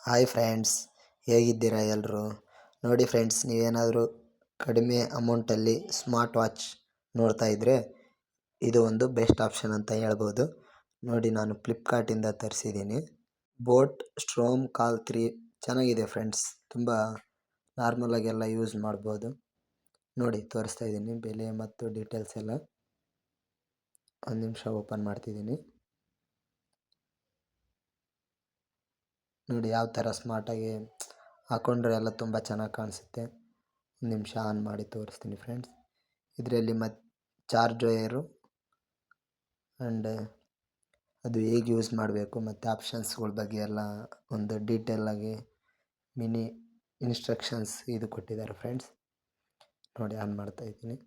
Hi friends, ಹೇಗಿದ್ದೀರಾ ಎಲ್ಲರೂ? ನೋಡಿ ಫ್ರೆಂಡ್ಸ್, ನೀವೇನಾದರೂ ಕಡಿಮೆ ಅಮೌಂಟಲ್ಲಿ ಸ್ಮಾರ್ಟ್ ವಾಚ್ ನೋಡ್ತಾ ಇದ್ದರೆ ಇದು ಒಂದು ಬೆಸ್ಟ್ ಆಪ್ಷನ್ ಅಂತ ಹೇಳ್ಬೋದು. ನೋಡಿ, ನಾನು ಫ್ಲಿಪ್ಕಾರ್ಟಿಂದ ತರಿಸಿದ್ದೀನಿ. ಬೋಟ್ ಸ್ಟ್ರೋಮ್ ಕಾಲ್ 3 ಚೆನ್ನಾಗಿದೆ ಫ್ರೆಂಡ್ಸ್. ತುಂಬ ನಾರ್ಮಲಾಗೆಲ್ಲ ಯೂಸ್ ಮಾಡ್ಬೋದು. ನೋಡಿ, ತೋರಿಸ್ತಾ ಇದ್ದೀನಿ ಬೆಲೆ ಮತ್ತು ಡೀಟೇಲ್ಸ್ ಎಲ್ಲ. ಒಂದು ನಿಮಿಷ ಓಪನ್ ಮಾಡ್ತಿದ್ದೀನಿ. ನೋಡಿ ಯಾವ ಥರ ಸ್ಮಾರ್ಟಾಗಿ ಹಾಕೊಂಡ್ರೆ ಎಲ್ಲ ತುಂಬ ಚೆನ್ನಾಗಿ ಕಾಣಿಸುತ್ತೆ. ಒಂದು ನಿಮಿಷ ಆನ್ ಮಾಡಿ ತೋರಿಸ್ತೀನಿ ಫ್ರೆಂಡ್ಸ್. ಇದರಲ್ಲಿ ಮತ್ತು ಚಾರ್ಜ್ ವೈರು ಆ್ಯಂಡ್ ಅದು ಹೇಗೆ ಯೂಸ್ ಮಾಡಬೇಕು ಮತ್ತು ಆಪ್ಷನ್ಸ್ಗಳ ಬಗ್ಗೆ ಎಲ್ಲ ಒಂದು ಡೀಟೇಲಾಗಿ ಮಿನಿ ಇನ್ಸ್ಟ್ರಕ್ಷನ್ಸ್ ಇದು ಕೊಟ್ಟಿದ್ದಾರೆ ಫ್ರೆಂಡ್ಸ್. ನೋಡಿ, ಆನ್ ಮಾಡ್ತಾ ಇದ್ದೀನಿ.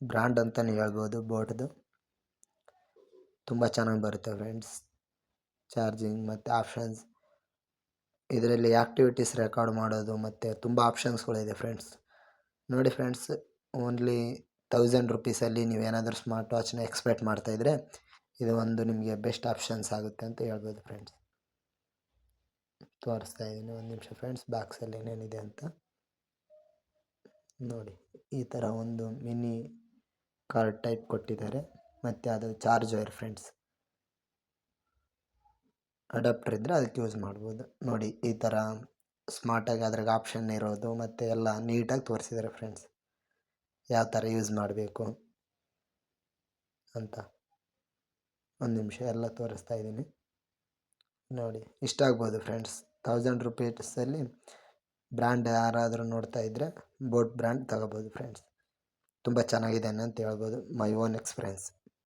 ಬ್ರ್ಯಾಂಡ್ ಅಂತಲೇ ಹೇಳ್ಬೋದು ಬೋಟ್ದು. ತುಂಬ ಚೆನ್ನಾಗಿ ಬರುತ್ತೆ ಫ್ರೆಂಡ್ಸ್. ಚಾರ್ಜಿಂಗ್ ಮತ್ತು ಆಪ್ಷನ್ಸ್, ಇದರಲ್ಲಿ ಆ್ಯಕ್ಟಿವಿಟೀಸ್ ರೆಕಾರ್ಡ್ ಮಾಡೋದು ಮತ್ತು ತುಂಬ ಆಪ್ಷನ್ಸ್ಗಳಿದೆ ಫ್ರೆಂಡ್ಸ್. ನೋಡಿ ಫ್ರೆಂಡ್ಸ್, ಓನ್ಲಿ 1000 ರುಪೀಸಲ್ಲಿ ನೀವೇನಾದರೂ ಸ್ಮಾರ್ಟ್ ವಾಚ್ನ ಎಕ್ಸ್ಪೆಕ್ಟ್ ಮಾಡ್ತಾಯಿದ್ರೆ ಇದು ಒಂದು ನಿಮಗೆ ಬೆಸ್ಟ್ ಆಪ್ಷನ್ಸ್ ಆಗುತ್ತೆ ಅಂತ ಹೇಳ್ಬೋದು ಫ್ರೆಂಡ್ಸ್. ತೋರಿಸ್ತಾ ಇದ್ದೀನಿ, ಒಂದು ನಿಮಿಷ ಫ್ರೆಂಡ್ಸ್, ಬಾಕ್ಸಲ್ಲಿ ಏನೇನಿದೆ ಅಂತ ನೋಡಿ. ಈ ಥರ ಒಂದು ಮಿನಿ ಕಾರ್ಡ್ ಟೈಪ್ ಕೊಟ್ಟಿದ್ದಾರೆ ಮತ್ತು ಅದು ಚಾರ್ಜ್ ವೈರ್ ಫ್ರೆಂಡ್ಸ್. ಅಡಾಪ್ಟರ್ ಇದ್ದರೆ ಅದಕ್ಕೆ ಯೂಸ್ ಮಾಡ್ಬೋದು. ನೋಡಿ, ಈ ಥರ ಸ್ಮಾರ್ಟಾಗಿ ಅದ್ರಾಗ ಆಪ್ಷನ್ ಇರೋದು ಮತ್ತು ಎಲ್ಲ ನೀಟಾಗಿ ತೋರಿಸಿದ್ದಾರೆ ಫ್ರೆಂಡ್ಸ್, ಯಾವ ಥರ ಯೂಸ್ ಮಾಡಬೇಕು ಅಂತ. ಒಂದು ನಿಮಿಷ ಎಲ್ಲ ತೋರಿಸ್ತಾ ಇದ್ದೀನಿ. ನೋಡಿ, ಇಷ್ಟ ಆಗ್ಬೋದು ಫ್ರೆಂಡ್ಸ್. 1000 ರುಪೀಸಲ್ಲಿ ಬ್ರ್ಯಾಂಡ್ ಯಾರಾದರೂ ನೋಡ್ತಾ ಇದ್ದರೆ ಬೋಟ್ ಬ್ರ್ಯಾಂಡ್ ತಗೋಬೋದು ಫ್ರೆಂಡ್ಸ್. ತುಂಬ ಚೆನ್ನಾಗಿದೆ ಅಂತ ಹೇಳ್ಬೋದು, ಮೈ ಓನ್ ಎಕ್ಸ್ಪೀರಿಯನ್ಸ್.